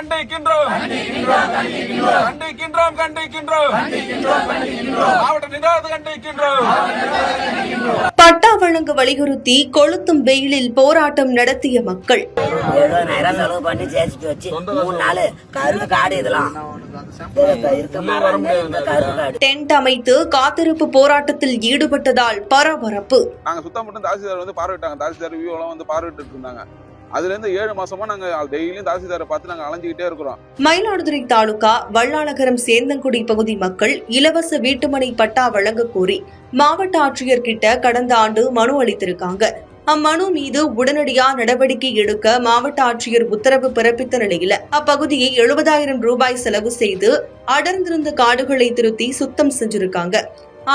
கண்டிக்கின்றோம் கண்டிக்கின்றோம் கண்டிக்கின்றோம் மாவட்ட நிர்வாகத்தை கண்டிக்கின்றோம். பட்டா வழங்க வலியுறுத்தி கொளுத்தும் வெயிலில் போராட்டம் நடத்திய மக்கள். 70,000 செலவு பண்ணி ஜேசிபி வச்சு 3 நாள் கருவு காடு இதெல்லாம் டென்ட் அமைத்து காத்திருப்பு போராட்டத்தில் ஈடுபட்டதால் பரபரப்பு. நாங்க சுத்தம் மட்டும் தாசில்தார் வந்து பார்வையிட்டாங்க. தாசில்தார் வியூலாம் வந்து பார்வையிட்டு இருந்தாங்க. அதுல இருந்து 7 மாசமா நாங்க டெய்லியும் தாசில்தாரை பார்த்து நாங்க அலைஞ்சிக்கிட்டே இருக்கிறோம். மயிலாடுதுறை தாலுகா வல்லாநகரம் சேந்தங்குடி பகுதி மக்கள் இலவச வீட்டுமனை பட்டா வழங்க கோரி மாவட்ட ஆட்சியர் கிட்ட கடந்த ஆண்டு மனு அளித்திருக்காங்க. அம்மனு மீது உடனடியா நடவடிக்கை எடுக்க மாவட்ட ஆட்சியர் உத்தரவு பிறப்பித்த நிலையில அப்பகுதியை 70,000 ரூபாய் செலவு செய்து அடர்ந்திருந்த காடுகளை திருத்தி சுத்தம் செஞ்சிருக்காங்க.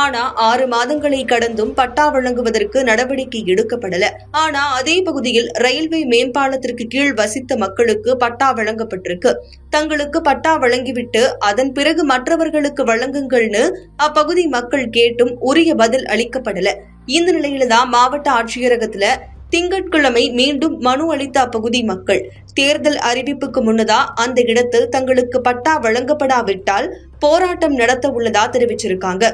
ஆனா 6 மாதங்களை கடந்தும் பட்டா வழங்குவதற்கு நடவடிக்கை எடுக்கப்படல. ஆனா அதே பகுதியில் ரயில்வே மேம்பாலத்திற்கு கீழ் வசித்த மக்களுக்கு பட்டா வழங்கப்பட்டிருக்கு. தங்களுக்கு பட்டா வழங்கிவிட்டு அதன் பிறகு மற்றவர்களுக்கு வழங்குங்கள்னு அப்பகுதி மக்கள் கேட்டும் உரிய பதில் அளிக்கப்படல. இந்த நிலையில்தான் மாவட்ட ஆட்சியரகத்துல திங்கட்கிழமை மீண்டும் மனு அளித்த அப்பகுதி மக்கள் தேர்தல் அறிவிப்புக்கு முன்னதா அந்த இடத்தில் தங்களுக்கு பட்டா வழங்கப்படாவிட்டால் போராட்டம் நடத்த உள்ளதா தெரிவிச்சிருக்காங்க.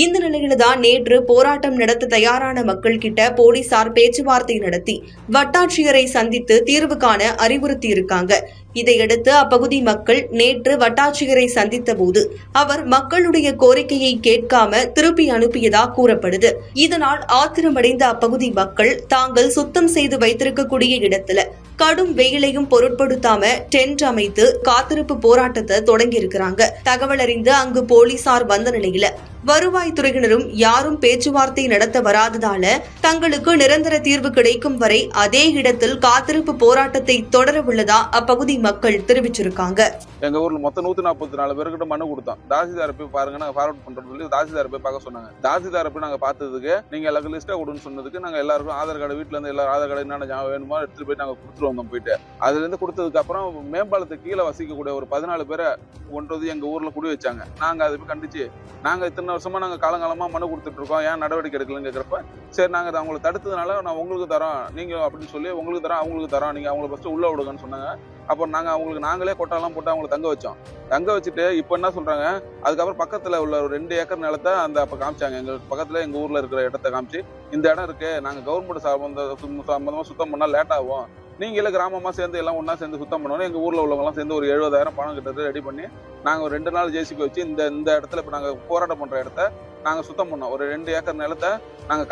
இந்த நிலையில்தான் நேற்று போராட்டம் நடத்த தயாரான மக்கள் கிட்ட போலீசார் பேச்சுவார்த்தை நடத்தி வட்டாட்சியரை சந்தித்து தீர்வு காண அறிவுறுத்தி இருக்காங்க. இதையடுத்து அப்பகுதி மக்கள் நேற்று வட்டாட்சியரை சந்தித்த போது அவர் மக்களுடைய கோரிக்கையை கேட்காம திருப்பி அனுப்பியதா கூறப்படுது. இதனால் ஆத்திரமடைந்த அப்பகுதி மக்கள் தாங்கள் சுத்தம் செய்து வைத்திருக்கக்கூடிய இடத்துல கடும் வெயிலையும் பொருட்படுத்தாம டென்ட் அமைத்து காத்திருப்பு போராட்டத்தை தொடங்கி இருக்கிறாங்க. தகவல் அறிந்து அங்கு போலீசார் வந்த நிலையில வருவாய்த்துறையினரும் யாரும் பேச்சுவார்த்தை நடத்த வராததால தங்களுக்கு நிரந்தர தீர்வு கிடைக்கும் வரை அதே இடத்தில் காத்திருப்பு போராட்டத்தை தொடர உள்ளதா அப்பகுதி மக்கள் தெரிவிச்சிருக்காங்க. எங்க ஊர்ல மொத்தம் 144 பேர்கிட்ட மனு கொடுத்தோம். தாசில்தாரை போய் பாருங்க, நாங்க ஃபார்வர்ட் பண்றோம்னு சொல்லி தாசில்தாரை போய் பார்க்க சொன்னாங்க. தாசில்தாரை போய் நாங்க பார்த்ததுக்கு நீங்க எல்லாருக்கும் லிஸ்டா கொடுன்னு சொன்னதுக்கு நாங்க எல்லாருக்கும் ஆதார் கார்டு வீட்டுல இருந்து எல்லாரும் ஆதார் கார்டு என்னென்ன வேணுமோ எடுத்துட்டு போய் நாங்க கொடுத்துட்டு வந்தோம். போயிட்டு அதுல இருந்து கொடுத்ததுக்கு அப்புறம் மேம்பாலத்துக்கு கீழே வசிக்கக்கூடிய ஒரு 14 பேரை கொண்டு வந்து எங்க ஊர்ல குடி வச்சாங்க. நாங்க அதை போய் கண்டிச்சு நாங்க இத்தனை வருஷமா நாங்க காலங்காலமா மனு கொடுத்துட்டு இருக்கோம், ஏன் நடவடிக்கை எடுக்கலன்னு கேட்கிறப்ப சரி நாங்க அவங்களை தடுத்ததுனால நான் உங்களுக்கு தரோம், நீங்க அப்படின்னு சொல்லி உங்களுக்கு தரோம் அவங்களுக்கு தரோம், நீங்க அவங்களை ஃபர்ஸ்ட் உள்ள விடுங்கன்னு சொன்னாங்க. அப்புறம் நாங்க அவங்களுக்கு நாங்களே கொட்டாலாம் போட்டு அவங்களை தங்க வச்சோம். தங்க வச்சுட்டு இப்ப என்ன சொல்றாங்க, அதுக்கப்புறம் பக்கத்துல உள்ள ஒரு 2 ஏக்கர் நிலத்தை அந்த அப்ப காமிச்சாங்க. எங்க பக்கத்துல எங்க ஊர்ல இருக்கிற இடத்த காமிச்சு இந்த இடம் இருக்கு, நாங்க கவர்மெண்ட் சம்பந்தமா சுத்தம் பண்ணா லேட் ஆகும், நீங்களே கிராமமா சேர்ந்து எல்லாம் ஒன்னா சேர்ந்து சுத்தம் பண்ணணும். எங்க ஊர்ல உள்ளவங்க எல்லாம் சேர்ந்து ஒரு 70,000 பணம் கிட்ட ரெடி பண்ணி நாங்க ஒரு 2 நாள் ஜேசிபி வச்சு இந்த இடத்துல இப்ப நாங்க போராட்டம் பண்ற இடத்த நாங்க சுத்தம் பண்ணோம். ஒரு 2 ஏக்கர் நிலத்தை நாங்க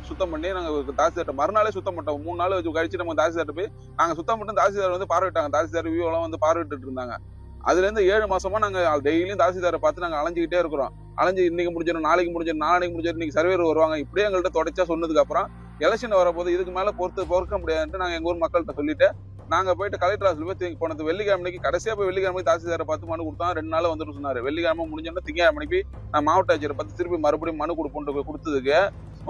சுத்தம் பண்ணி நாங்க தாசில்தார்ட்ட மறுநாளே சுத்தம் பண்ணோம். 3 நாள் வச்சு கழிச்சு நம்ம தாசில்தார்ட்ட போய் நாங்க சுத்தம் பண்ணிட்டு தாசில்தார் வந்து பார்வையிட்டாங்க. தாசில்தார் வியூ எல்லாம் வந்து பார்வையிட்டு இருந்தாங்க. அதுல இருந்து 7 மாசமா நாங்க டெய்லியும் தாசில்தாரை பார்த்து நாங்க அலைஞ்சிக்கிட்டே இருக்கிறோம். அலைஞ்சு இன்னைக்கு முடிஞ்சிடும், நாளைக்கு முடிஞ்சிடும், நாளைக்கு முடிஞ்சிடும், இன்னைக்கு சர்வேர் வருவாங்க, இப்படியே எங்கள்கிட்ட தொடச்சா சொன்னதுக்கு அப்புறம் எலெக்ஷன் வரப்போது இதுக்கு மேல பொறுக்க முடியாதுன்ட்டு நாங்க எங்க ஊர் மக்கள்கிட்ட சொல்லிட்டு நாங்க போயிட்டு கலெக்டர் ஆஃபீஸ்ல போய் போனது வெள்ளிக்கிழமைக்கு கடைசியா போய் வெள்ளிக்கிழமை தாசில்தாரை பார்த்து மனு கொடுத்தோம். 2 நாள் வந்துட்டு சொன்னாரு. வெள்ளிக்கிழமை முடிஞ்சோன்னா திங்கக்கிழமைக்கு நான் மாவட்ட ஆட்சியரை பார்த்து திருப்பி மறுபடியும் மனு கொடுப்போம். கொடுத்ததுக்கு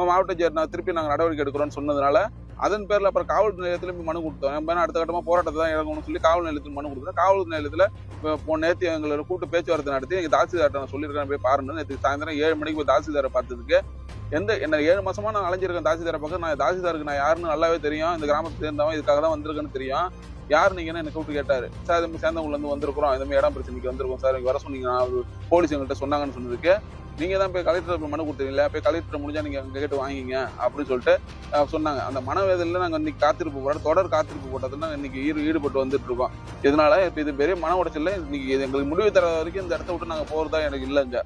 மாவட்ட ஆட்சியர் நான் திருப்பி நாங்க நடவடிக்கை எடுக்கிறோம்னு சொன்னதுனால அதன் பேர்ல அப்புறம் காவல் நிலையத்துல மனு கொடுத்தோம். அடுத்த கட்டமா போராட்டத்தை தான் இறங்கணும்னு சொல்லி காவல் நிலையத்தில் மனு கொடுத்தோம். காவல் நிலையத்துல நேற்று எங்களோட கூட்டு பேச்சுவார்த்தை நடத்தி எங்க தாசில்தார்ட்ட நான் சொல்லியிருக்கேன் போய் பாருங்க. நேற்று சாயந்தரம் 7 மணிக்கு போய் தாசில்தாரை பார்த்ததுக்கு என்ன 7 மாசமா நான் அலைஞ்சிருக்கேன் தாசில்தாரை பார்க்க. நான் தாசில்தாருக்கு நான் யாருன்னு நல்லாவே தெரியும், இந்த கிராமத்தை சேர்ந்தவன், இதுக்காக தான் வந்திருக்கேன்னு தெரியும். யார் நீங்கன்னு என்ன கூப்பிட்டு கேட்டாரு. சார் இந்த சேர்ந்தவங்கல இருந்து வந்திருக்கிறோம், இந்த மாதிரி இடம் பிரச்சனைக்கு வந்திருக்கோம் சார், வர சொன்னீங்க, போலீஸ் எங்கள்கிட்ட சொன்னாங்கன்னு சொன்னதுக்கு நீங்க தான் போய் கலெக்டர் மனு கொடுத்தீங்களா, போய் கலெக்டர் முடிஞ்சா நீங்க அங்க கேட்டு வாங்கிங்க அப்படின்னு சொல்லிட்டு சொன்னாங்க. அந்த மனவேதனையில நாங்க இன்னைக்கு காத்திருப்பு போட தொடர் காத்திருப்பு போட்டதுன்னா இன்னைக்கு ஈடுபட்டு வந்துட்டு இருக்கோம். இதனால இப்ப இது பெரிய மன உடைச்சல இன்னைக்கு எங்களுக்கு முடிவு தர வரைக்கும் இந்த இடத்த விட்டு நாங்க போறதா எனக்கு இல்லைங்க.